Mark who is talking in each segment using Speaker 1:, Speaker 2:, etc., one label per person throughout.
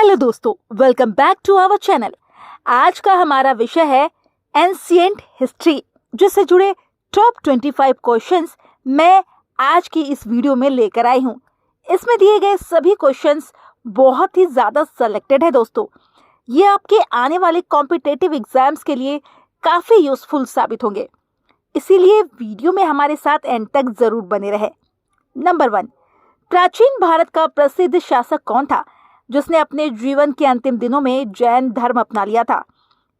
Speaker 1: Hello दोस्तों, welcome back to our channel. आज का हमारा विषय है एंशिएंट हिस्ट्री, जिससे जुड़े टॉप 25 क्वेश्चंस मैं आज की इस वीडियो में लेकर आई हूं। इसमें दिए गए सभी क्वेश्चंस बहुत ही ज़्यादा सेलेक्टेड है दोस्तों। ये आपके आने वाले कॉम्पिटिटिव एग्जाम्स के लिए काफ़ी यूजफुल साबित होंगे, इसीलिए वीडियो में हमारे साथ एंड तक ज़रूर बने रहे। नंबर 1, प्राचीन भारत का प्रसिद्ध शासक कौन था जिसने अपने जीवन के अंतिम दिनों में जैन धर्म अपना लिया था?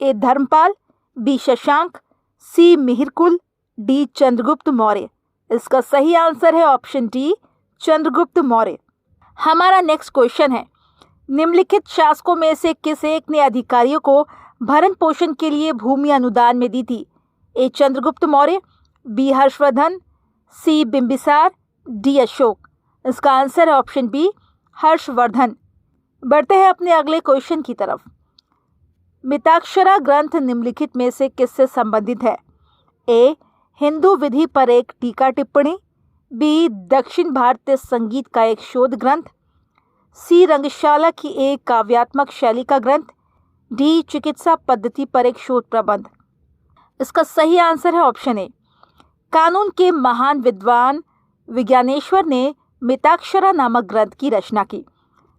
Speaker 1: ए धर्मपाल, बी शशांक, सी मिहिरकुल, डी चंद्रगुप्त मौर्य। इसका सही आंसर है ऑप्शन डी, चंद्रगुप्त मौर्य। हमारा नेक्स्ट क्वेश्चन है, निम्नलिखित शासकों में से किस एक ने अधिकारियों को भरण पोषण के लिए भूमि अनुदान में दी थी? ए चंद्रगुप्त मौर्य, बी हर्षवर्धन, सी बिंबिसार, डी अशोक। इसका आंसर है ऑप्शन बी, हर्षवर्धन। बढ़ते हैं अपने अगले क्वेश्चन की तरफ। मिताक्षरा ग्रंथ निम्नलिखित में से किससे संबंधित है? ए हिंदू विधि पर एक टीका टिप्पणी, बी दक्षिण भारतीय संगीत का एक शोध ग्रंथ, सी रंगशाला की एक काव्यात्मक शैली का ग्रंथ, डी चिकित्सा पद्धति पर एक शोध प्रबंध। इसका सही आंसर है ऑप्शन ए, कानून के महान विद्वान विज्ञानेश्वर ने मिताक्षरा नामक ग्रंथ की रचना की।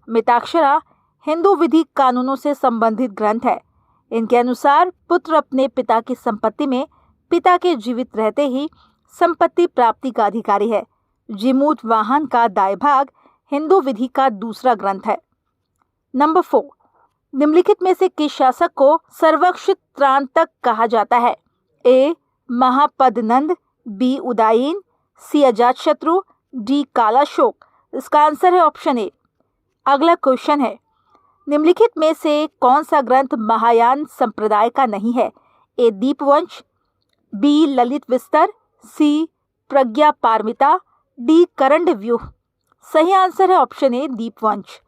Speaker 1: मिताक्षरा हिंदू विधि कानूनों से संबंधित ग्रंथ है। इनके अनुसार पुत्र अपने पिता की संपत्ति में पिता के जीवित रहते ही संपत्ति प्राप्ति का अधिकारी है। जीमूत वाहन का दायभाग हिंदू विधि का दूसरा ग्रंथ है। नंबर 4, निम्नलिखित में से किस शासक को सर्वक्ष त्रांतक कहा जाता है? ए महापद्नंद, बी उदायीन, सी अजातशत्रु, डी कालाशोक। इसका आंसर है ऑप्शन ए। अगला क्वेश्चन है, निम्नलिखित में से कौन सा ग्रंथ महायान संप्रदाय का नहीं है? ए दीपवंश, बी ललित विस्तर, सी प्रज्ञा पारमिता, डी करंड व्यूह। सही आंसर है ऑप्शन ए, दीपवंश।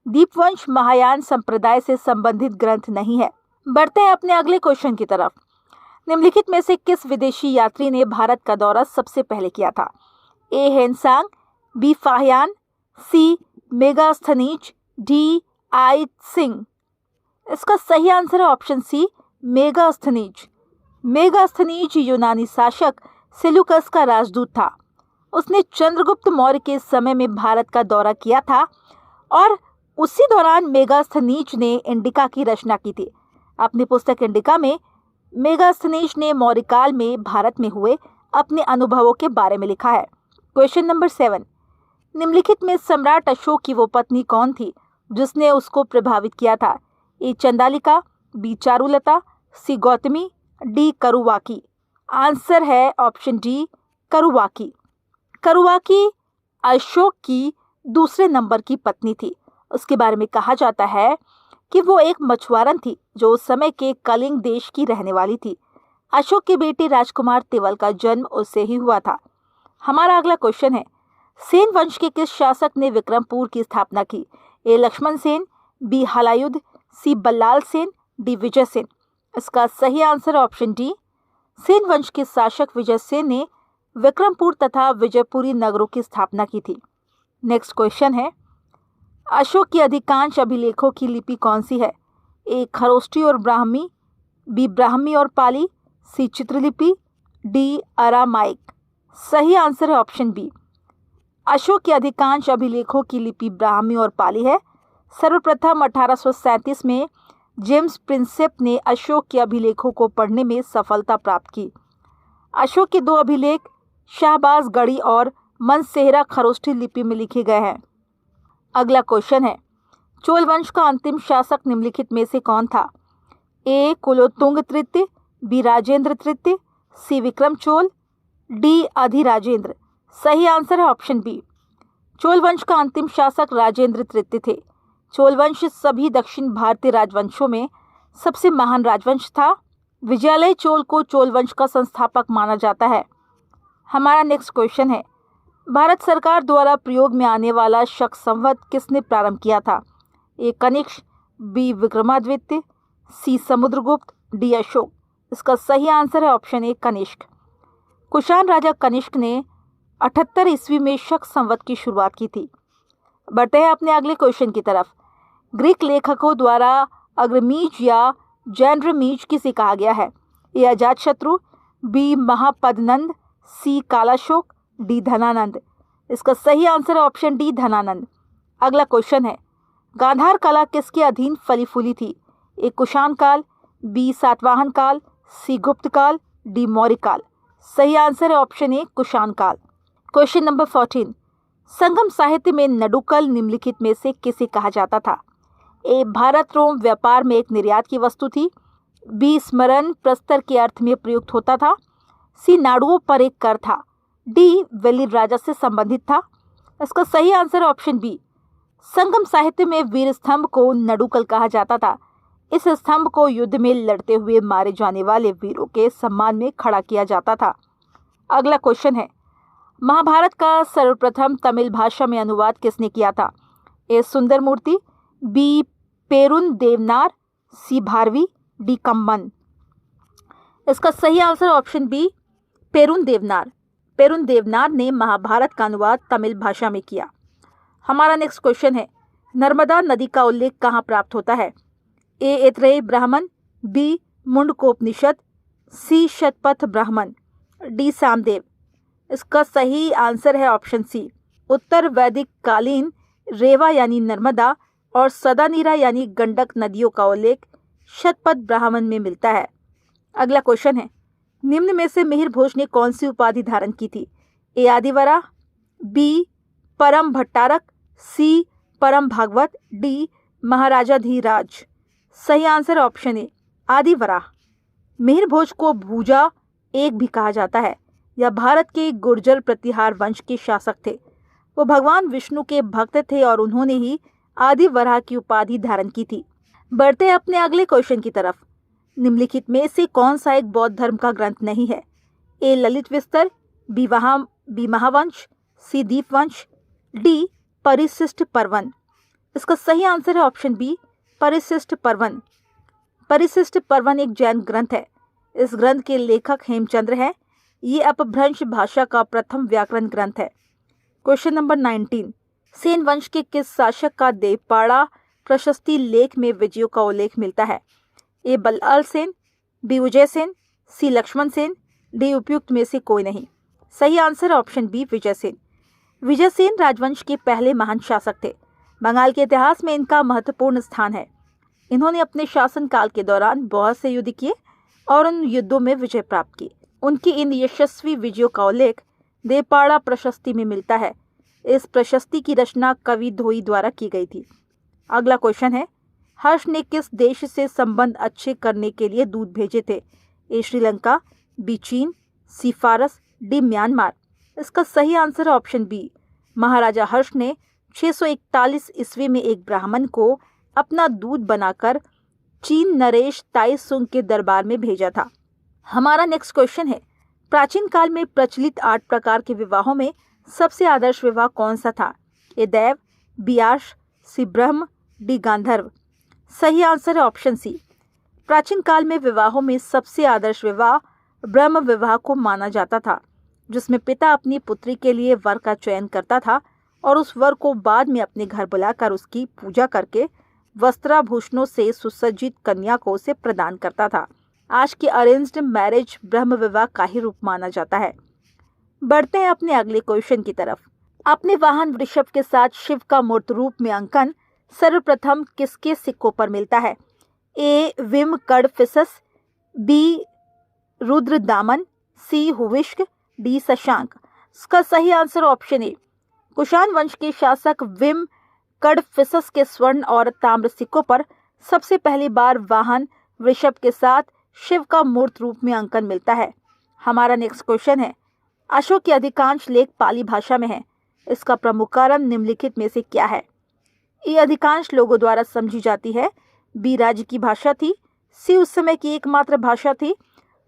Speaker 1: दीपवंश महायान संप्रदाय से संबंधित ग्रंथ नहीं है। बढ़ते हैं अपने अगले क्वेश्चन की तरफ। निम्नलिखित में से किस विदेशी यात्री ने भारत का दौरा सबसे पहले किया था? A Hiuen Tsang, B Fa Hien, C Megasthenes, D I-tsing. इसका सही आंसर है ऑप्शन सी, मेगास्थनीज। मेगास्थनीज यूनानी शासक सेल्यूकस का राजदूत था। उसने चंद्रगुप्त मौर्य के समय में भारत का दौरा किया था और उसी दौरान मेगास्थनीज ने इंडिका की रचना की थी। अपनी पुस्तक इंडिका में मेगास्थनीज ने मौर्य काल में भारत में हुए अपने अनुभवों के बारे में लिखा है। क्वेश्चन नंबर 7, निम्नलिखित में सम्राट अशोक की वो पत्नी कौन थी जिसने उसको प्रभावित किया था? ए चंदालिका, बी चारुलता, सी गौतमी, डी करुवाकी। आंसर है ऑप्शन डी, करुवाकी। करुवाकी अशोक की दूसरे नंबर की पत्नी थी। उसके बारे में कहा जाता है कि वो एक मछुआरन थी जो उस समय के कलिंग देश की रहने वाली थी। अशोक के बेटे राजकुमार तिवल का जन्म उससे ही हुआ था। हमारा अगला क्वेश्चन है, सेन वंश के किस शासक ने विक्रमपुर की स्थापना की? ए लक्ष्मण सेन, बी हलायुध, सी बल्लाल सेन, डी विजय सेन। इसका सही आंसर ऑप्शन डी, सेन वंश के शासक विजय सेन ने विक्रमपुर तथा विजयपुरी नगरों की स्थापना की थी। नेक्स्ट क्वेश्चन है, अशोक की अधिकांश अभिलेखों की लिपि कौन सी है? ए खरोष्ठी और ब्राह्मी, बी ब्राह्मी और पाली, सी चित्रलिपि, डी अरामाइक। सही आंसर है ऑप्शन बी, अशोक के अधिकांश अभिलेखों की लिपि ब्राह्मी और पाली है। सर्वप्रथम 1837 में जेम्स प्रिंसेप ने अशोक के अभिलेखों को पढ़ने में सफलता प्राप्त की। अशोक के 2 अभिलेख शाहबाज गढ़ी और मनसेहरा खरोष्ठी लिपि में लिखे गए हैं। अगला क्वेश्चन है, चोल वंश का अंतिम शासक निम्नलिखित में से कौन था? ए कुलोत्तुंग तृतीय, बी राजेंद्र तृतीय, सी विक्रम चोल, डी अधिराजेंद्र। सही आंसर है ऑप्शन बी, चोल वंश का अंतिम शासक राजेंद्र तृतीय थे। चोल वंश सभी दक्षिण भारतीय राजवंशों में सबसे महान राजवंश था। विजयालय चोल को चोल वंश का संस्थापक माना जाता है। हमारा नेक्स्ट क्वेश्चन है, भारत सरकार द्वारा प्रयोग में आने वाला शक संवत किसने प्रारंभ किया था? ए कनिष्क, बी विक्रमादित्य, सी समुद्रगुप्त, डी अशोक। इसका सही आंसर है ऑप्शन ए, कनिष्क। कुषाण राजा कनिष्क ने 78 ईस्वी में शक संवत की शुरुआत की थी। बढ़ते हैं अपने अगले क्वेश्चन की तरफ। ग्रीक लेखकों द्वारा अग्रमीज या जैनरमीज किसे कहा गया है? ए अजातशत्रु, बी महापद्नंद, सी कालाशोक, डी धनानंद। इसका सही आंसर है ऑप्शन डी धनानंद। अगला क्वेश्चन है, गांधार कला किसके अधीन फली फूली थी? ए कुषाण काल, बी सातवाहन काल, सी गुप्त काल, डी मौर्य काल। सही आंसर है ऑप्शन ए कुषाण काल। क्वेश्चन नंबर 14, संगम साहित्य में नडुकल निम्नलिखित में से किसे कहा जाता था? ए भारत रोम व्यापार में एक निर्यात की वस्तु थी, बी स्मरण प्रस्तर के अर्थ में प्रयुक्त होता था, सी नाड़ुओं पर एक कर था, डी वेलिर राजा से संबंधित था। इसका सही आंसर है ऑप्शन बी। संगम साहित्य में वीर स्तंभ को नडुकल कहा जाता था। इस स्तंभ को युद्ध में लड़ते हुए मारे जाने वाले वीरों के सम्मान में खड़ा किया जाता था। अगला क्वेश्चन है, महाभारत का सर्वप्रथम तमिल भाषा में अनुवाद किसने किया था? ए सुंदर मूर्ति, बी पेरुन देवनार, सी भारवी, डी कम्बन। इसका सही answer option B पेरुन Deonar. पेरुन Deonar ने महाभारत का अनुवाद तमिल भाषा में किया। हमारा नेक्स्ट क्वेश्चन है, नर्मदा नदी का उल्लेख कहाँ प्राप्त होता है? ए ऐतरेय ब्राह्मण, बी मुंडकोपनिषद, सी शतपथ ब्राह्मण, डी सामदेव। इसका सही आंसर है ऑप्शन सी। उत्तर वैदिक कालीन रेवा यानी नर्मदा और सदानीरा यानी गंडक नदियों का उल्लेख शतपथ ब्राह्मण में मिलता है। अगला क्वेश्चन है, निम्न में से मिहिर भोज ने कौन सी उपाधि धारण की थी? ए आदिवरा, बी परम भट्टारक, सी परम भागवत, डी महाराजाधिराज। सही आंसर ऑप्शन ए आदिवरा। मिहिर भोज को भूजा एक भी कहा जाता है। यह भारत के गुर्जर प्रतिहार वंश के शासक थे। वो भगवान विष्णु के भक्त थे और उन्होंने ही आदिवरा की उपाधि धारण की थी। बढ़ते हैं अपने अगले क्वेश्चन की तरफ। निम्नलिखित में से कौन सा एक बौद्ध धर्म का ग्रंथ नहीं है? ए ललित विस्तर, बी महावंश, सी दीपवंश, डी परिशिष्ट पर्वन। इसका सही आंसर है ऑप्शन बी परिशिष्ट पर्वन। परिशिष्ट पर्वन एक जैन ग्रंथ है। इस ग्रंथ के लेखक हेमचंद्र हैं। ये अपभ्रंश भाषा का प्रथम व्याकरण ग्रंथ है। क्वेश्चन नंबर 19, सेन वंश के किस शासक का देवपाड़ा प्रशस्ति लेख में विजयों का उल्लेख मिलता है? ए बल्लाल सेन, बी विजय सेन, सी लक्ष्मण सेन, डी उपयुक्त में से कोई नहीं। सही answer option B Vijay Sen. Vijay Sen राजवंश के पहले महान शासक थे। बंगाल के इतिहास में इनका महत्वपूर्ण स्थान है। इन्होंने अपने शासनकाल के दौरान बहुत से युद्ध किए और उन युद्धों में विजय प्राप्त की। उनकी इन यशस्वी विजयों का उल्लेख देवपाड़ा प्रशस्ति में मिलता है। इस प्रशस्ति की रचना कवि धोई द्वारा की गई थी। अगला क्वेश्चन है, हर्ष ने किस देश से संबंध अच्छे करने के लिए दूत भेजे थे? ए श्रीलंका, बी चीन, सी फारस, डी म्यांमार। इसका सही आंसर है ऑप्शन बी। महाराजा हर्ष ने 641 ईस्वी में एक ब्राह्मण को अपना दूत बनाकर चीन नरेश ताइसुंग के दरबार में भेजा था। हमारा नेक्स्ट क्वेश्चन है, प्राचीन काल में प्रचलित 8 प्रकार के विवाहों में सबसे आदर्श विवाह कौन सा था? ए दैव, बी आर्ष, सी ब्रह्म, डी गांधर्व। सही आंसर है ऑप्शन सी। प्राचीन काल में विवाहों में सबसे आदर्श विवाह ब्रह्म विवाह को माना जाता था, जिसमें पिता अपनी पुत्री के लिए वर का चयन करता था और उस वर को बाद में अपने घर बुलाकर उसकी पूजा करके वस्त्राभूषणों से सुसज्जित कन्या को उसे प्रदान करता था। आज की अरेंज्ड मैरिज ब्रह्म विवाह का ही रूप माना जाता है। बढ़ते हैं अपने अगले क्वेश्चन की तरफ। अपने वाहन वृषभ के साथ शिव का मूर्त रूप में अंकन सर्वप्रथम किसके सिक्कों पर मिलता है? ए विम कडफिसस, बी रुद्र दामन, सी हुविष्क, डी शशांक। इसका सही आंसर ऑप्शन ए। कुषाण वंश के शासक विम कडफिसस के स्वर्ण और ताम्र सिक्कों पर सबसे पहली बार वाहन वृषभ के साथ शिव का मूर्त रूप में अंकन मिलता है। हमारा नेक्स्ट क्वेश्चन है, अशोक के अधिकांश लेख पाली भाषा में हैं। इसका प्रमुख कारण निम्नलिखित में से क्या है? ये अधिकांश लोगों द्वारा समझी जाती है, बी राज्य की भाषा थी, सी उस समय की एकमात्र भाषा थी,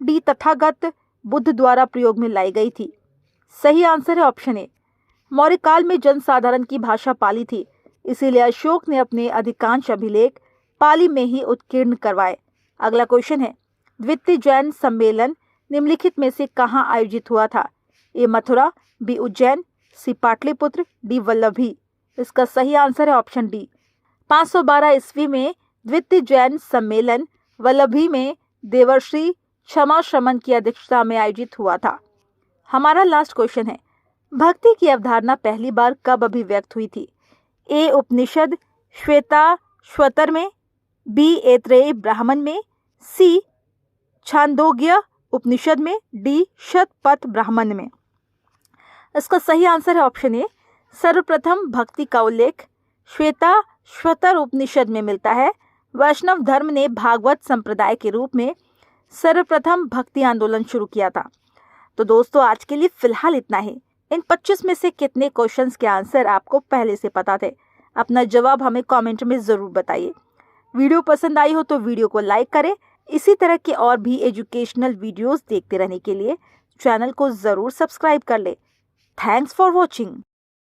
Speaker 1: डी तथागत बुद्ध द्वारा प्रयोग में लाई गई थी। सही आंसर है ऑप्शन ए। मौर्य काल में जनसाधारण की भाषा पाली थी, इसीलिए अशोक ने अपने अधिकांश अभिलेख पाली में ही उत्कीर्ण करवाए। अगला क्वेश्चन है, द्वितीय जैन सम्मेलन निम्नलिखित में से कहाँ आयोजित हुआ था? ए मथुरा, बी उज्जैन, सी पाटलिपुत्र, डी वल्लभी। इसका सही आंसर है ऑप्शन डी 512 ईस्वी में द्वितीय जैन सम्मेलन वल्लभी में देवर्षि क्षमा शमन की अध्यक्षता में आयोजित हुआ था। हमारा लास्ट क्वेश्चन है, भक्ति की अवधारणा पहली बार कब अभिव्यक्त हुई थी? ए उपनिषद श्वेताश्वतर में, बी ऐतरेय ब्राह्मण में, सी छांदोग्य उपनिषद में, डी शतपथ ब्राह्मण में। इसका सही आंसर है ऑप्शन ए। सर्वप्रथम भक्ति का उल्लेख श्वेताश्वतर उपनिषद में मिलता है। वैष्णव धर्म ने भागवत संप्रदाय के रूप में सर्वप्रथम भक्ति आंदोलन शुरू किया था। तो दोस्तों आज के लिए फिलहाल इतना ही। इन 25 में से कितने क्वेश्चंस के आंसर आपको पहले से पता थे? अपना जवाब हमें कमेंट में ज़रूर बताइए। वीडियो पसंद आई हो तो वीडियो को लाइक करें। इसी तरह के और भी एजुकेशनल वीडियोस देखते रहने के लिए चैनल को ज़रूर सब्सक्राइब कर ले। Thanks for watching.